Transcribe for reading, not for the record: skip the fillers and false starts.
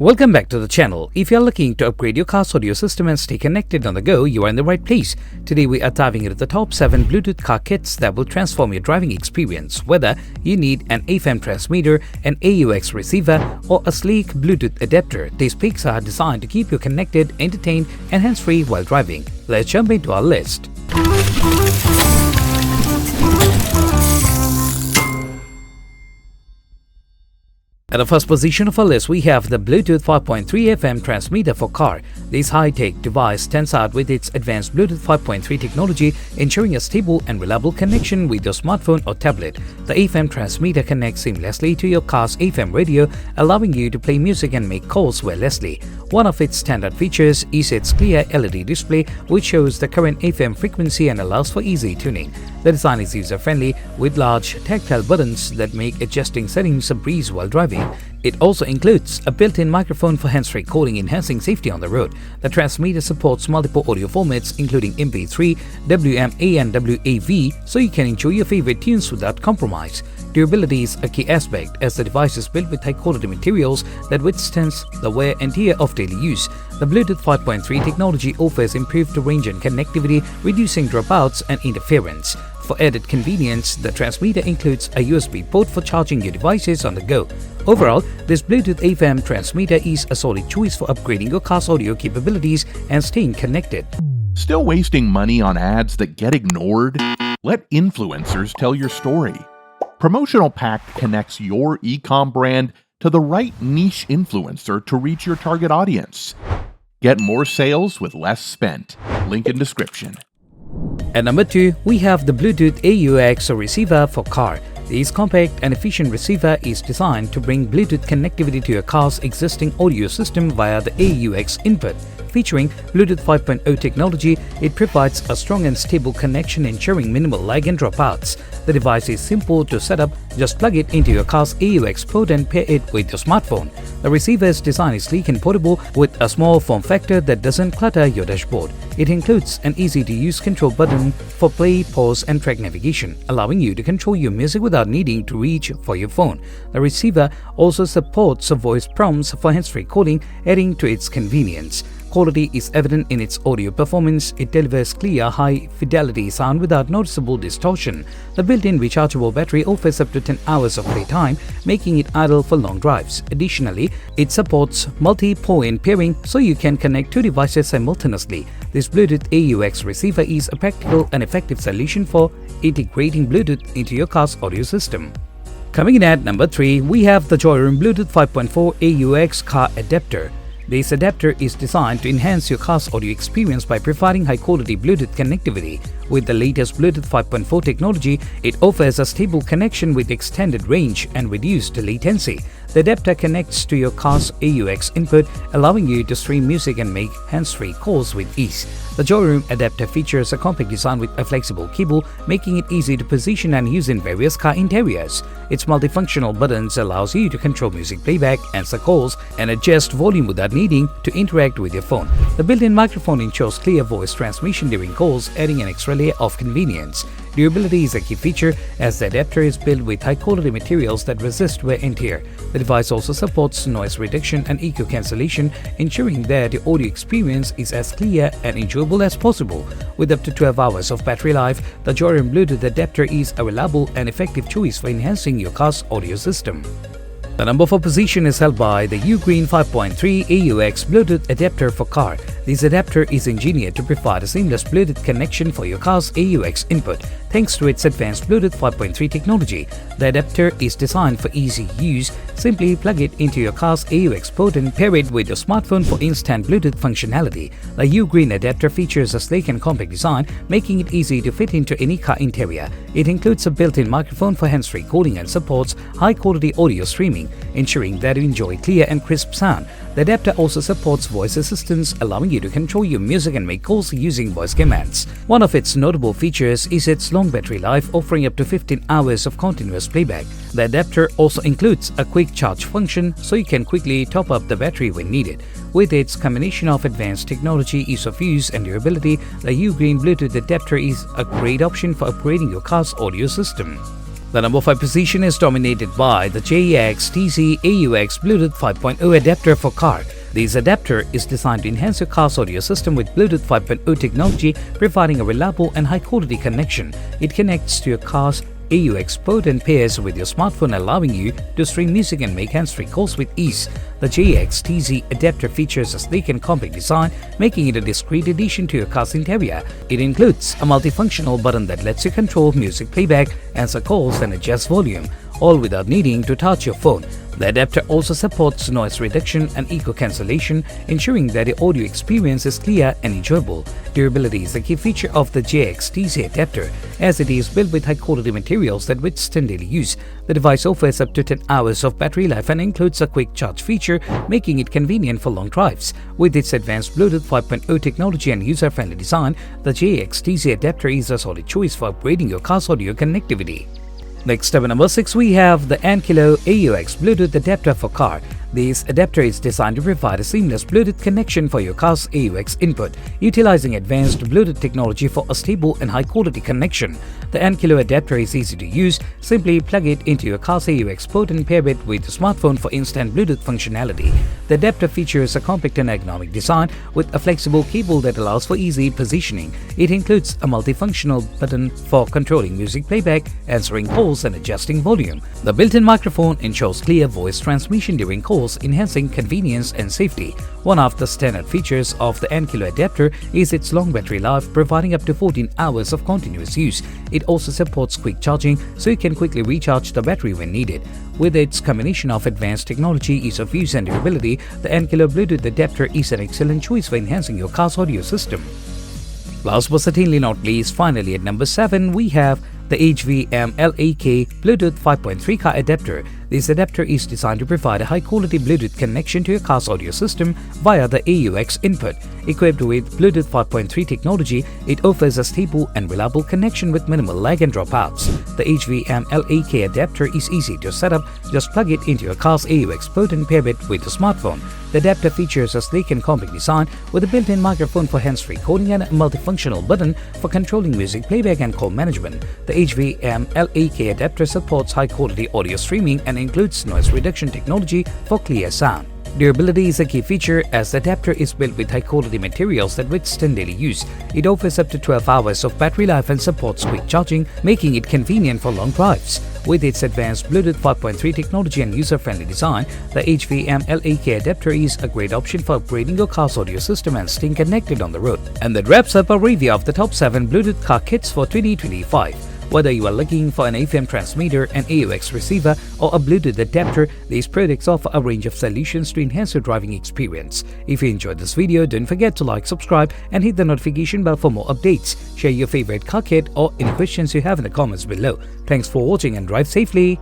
Welcome back to the channel. If you are looking to upgrade your car's audio system and stay connected on the go, you are in the right place. Today we are diving into the top 7 Bluetooth car kits that will transform your driving experience, whether you need an HVM transmitter, an AUX receiver, or a sleek Bluetooth adapter. These picks are designed to keep you connected, entertained, and hands-free while driving. Let's jump into our list. At the first position of our list, we have the Bluetooth 5.3 FM transmitter for car. This high-tech device stands out with its advanced Bluetooth 5.3 technology, ensuring a stable and reliable connection with your smartphone or tablet. The FM transmitter connects seamlessly to your car's FM radio, allowing you to play music and make calls wirelessly. One of its standard features is its clear LED display, which shows the current FM frequency and allows for easy tuning. The design is user-friendly, with large tactile buttons that make adjusting settings a breeze while driving. It also includes a built-in microphone for hands-free calling, enhancing safety on the road. The transmitter supports multiple audio formats including MP3, WMA and WAV, so you can enjoy your favorite tunes without compromise. Durability is a key aspect, as the device is built with high-quality materials that withstands the wear and tear of daily use. The Bluetooth 5.3 technology offers improved range and connectivity, reducing dropouts and interference. For added convenience, the transmitter includes a USB port for charging your devices on the go. Overall, this Bluetooth FM transmitter is a solid choice for upgrading your car's audio capabilities and staying connected. Still wasting money on ads that get ignored? Let influencers tell your story. Promotional Pack connects your e-com brand to the right niche influencer to reach your target audience. Get more sales with less spent. Link in description. At number 2, we have the Bluetooth AUX receiver for car. This compact and efficient receiver is designed to bring Bluetooth connectivity to your car's existing audio system via the AUX input. Featuring Bluetooth 5.0 technology, it provides a strong and stable connection, ensuring minimal lag and dropouts. The device is simple to set up. Just plug it into your car's AUX port and pair it with your smartphone. The receiver's design is sleek and portable, with a small form factor that doesn't clutter your dashboard. It includes an easy-to-use control button for play, pause, and track navigation, allowing you to control your music without needing to reach for your phone. The receiver also supports voice prompts for hands-free calling, adding to its convenience. Quality is evident in its audio performance. It delivers clear, high-fidelity sound without noticeable distortion. The built-in rechargeable battery offers up to 10 hours of playtime, making it ideal for long drives. Additionally, it supports multi-point pairing, so you can connect 2 devices simultaneously. This Bluetooth AUX receiver is a practical and effective solution for integrating Bluetooth into your car's audio system. Coming in at number 3, we have the Joyroom Bluetooth 5.4 AUX car adapter. This adapter is designed to enhance your car's audio experience by providing high-quality Bluetooth connectivity. With the latest Bluetooth 5.4 technology, it offers a stable connection with extended range and reduced latency. The adapter connects to your car's AUX input, allowing you to stream music and make hands-free calls with ease. The Joyroom adapter features a compact design with a flexible cable, making it easy to position and use in various car interiors. Its multifunctional buttons allows you to control music playback, answer calls, and adjust volume without needing to interact with your phone. The built-in microphone ensures clear voice transmission during calls, adding an extra layer of convenience. Durability is a key feature, as the adapter is built with high-quality materials that resist wear and tear. The device also supports noise reduction and echo cancellation, ensuring that the audio experience is as clear and enjoyable as possible. With up to 12 hours of battery life, the Joyroom Bluetooth adapter is a reliable and effective choice for enhancing your car's audio system. The number 4 position is held by the UGreen 5.3 AUX Bluetooth adapter for car. This adapter is engineered to provide a seamless Bluetooth connection for your car's AUX input. Thanks to its advanced Bluetooth 5.3 technology, the adapter is designed for easy use. Simply plug it into your car's AUX port and pair it with your smartphone for instant Bluetooth functionality. The UGreen adapter features a sleek and compact design, making it easy to fit into any car interior. It includes a built-in microphone for hands-free calling and supports high-quality audio streaming, ensuring that you enjoy clear and crisp sound. The adapter also supports voice assistance, allowing you to control your music and make calls using voice commands. One of its notable features is its long battery life, offering up to 15 hours of continuous playback. The adapter also includes a quick charge function, so you can quickly top up the battery when needed. With its combination of advanced technology, ease of use, and durability, the UGreen Bluetooth adapter is a great option for upgrading your car's audio system. The number 5 position is dominated by the JXTZ AUX Bluetooth 5.0 adapter for car. This adapter is designed to enhance your car's audio system with Bluetooth 5.0 technology, providing a reliable and high-quality connection. It connects to your car's AUX port and pairs with your smartphone, allowing you to stream music and make hands-free calls with ease. The JXTZ adapter features a sleek and compact design, making it a discreet addition to your car's interior. It includes a multifunctional button that lets you control music playback, answer calls, and adjust volume, all without needing to touch your phone. The adapter also supports noise reduction and echo cancellation, ensuring that the audio experience is clear and enjoyable. Durability is a key feature of the JXTZ adapter, as it is built with high-quality materials that withstand daily use. The device offers up to 10 hours of battery life and includes a quick charge feature, making it convenient for long drives. With its advanced Bluetooth 5.0 technology and user-friendly design, the JXTZ adapter is a solid choice for upgrading your car's audio connectivity. Next up at number 6, we have the Ankilo AUX Bluetooth adapter for car. This adapter is designed to provide a seamless Bluetooth connection for your car's AUX input, utilizing advanced Bluetooth technology for a stable and high-quality connection. The Ankilo adapter is easy to use. Simply plug it into your car's AUX port and pair it with your smartphone for instant Bluetooth functionality. The adapter features a compact and ergonomic design with a flexible cable that allows for easy positioning. It includes a multifunctional button for controlling music playback, answering calls, and adjusting volume. The built-in microphone ensures clear voice transmission during calls, enhancing convenience and safety. One of the standard features of the Ankilo adapter is its long battery life, providing up to 14 hours of continuous use. It also supports quick charging, so you can quickly recharge the battery when needed. With its combination of advanced technology, ease of use, and durability, the Ankilo Bluetooth adapter is an excellent choice for enhancing your car's audio system. Last but certainly not least, finally at number 7, we have the HVMLAK Bluetooth 5.3 car adapter. This adapter is designed to provide a high-quality Bluetooth connection to your car's audio system via the AUX input. Equipped with Bluetooth 5.3 technology, it offers a stable and reliable connection with minimal lag and dropouts. The HVMLAK adapter is easy to set up. Just plug it into your car's AUX port and pair it with a smartphone. The adapter features a sleek and compact design with a built-in microphone for hands-free calling and a multifunctional button for controlling music playback and call management. The HVMLAK adapter supports high-quality audio streaming and includes noise reduction technology for clear sound. Durability is a key feature, as the adapter is built with high-quality materials that withstand daily use. It offers up to 12 hours of battery life and supports quick charging, making it convenient for long drives. With its advanced Bluetooth 5.3 technology and user-friendly design, the HVMLAK adapter is a great option for upgrading your car's audio system and staying connected on the road. And that wraps up our review of the top 7 Bluetooth car kits for 2025. Whether you are looking for an FM transmitter, an AUX receiver, or a Bluetooth adapter, these products offer a range of solutions to enhance your driving experience. If you enjoyed this video, don't forget to like, subscribe, and hit the notification bell for more updates. Share your favorite car kit or any questions you have in the comments below. Thanks for watching and drive safely.